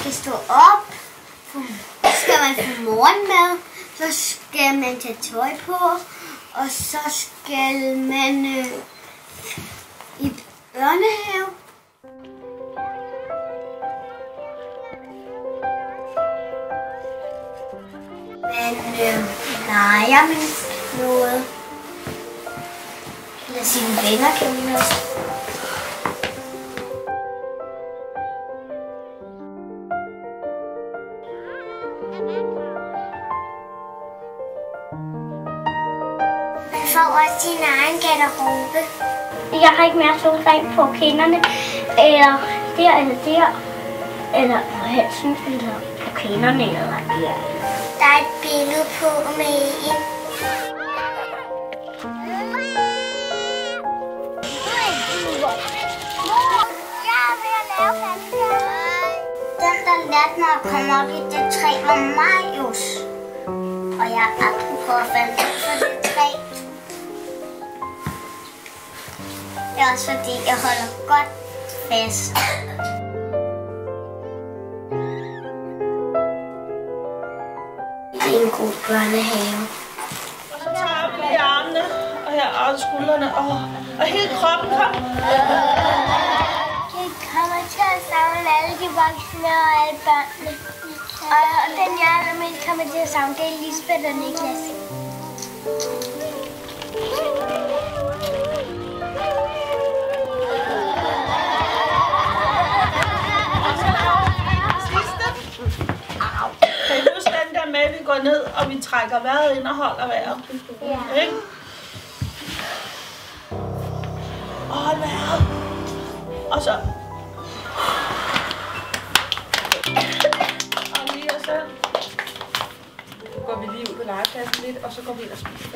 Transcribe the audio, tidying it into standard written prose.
skal stå op, skal man få morgenmad, så skal man tage tøj på, og så skal man i børnehave. Man leger med noget. Eller sine venner kan man også. Man får også sin egen garderobe. Jeg har ikke mere solcreme på kinderne, eller der, eller på halsen, eller på kinderne, eller der. Der er et billede på med en. Den der lærte mig at komme op i det træ var Marius. Og jeg har aldrig prøvet at falde ud for det træ. Det er også fordi, jeg holder godt fast. Det er en god børnehave. Og så tager vi lige armene, og her og skuldrene, og hele kroppen, kom. Jeg kommer til at savne alle de voksne og alle børnene. Og den jeg allermest kommer til at savne, det er Lisbeth og Niklas. Kan I huske den der med, at vi går ned, og vi trækker vejret ind og holder vejret? Ja. Ikke? Og hold vejret. Og så. Og lige og så. Går vi lige ud på legepladsen lidt, og så går vi ind og spiser.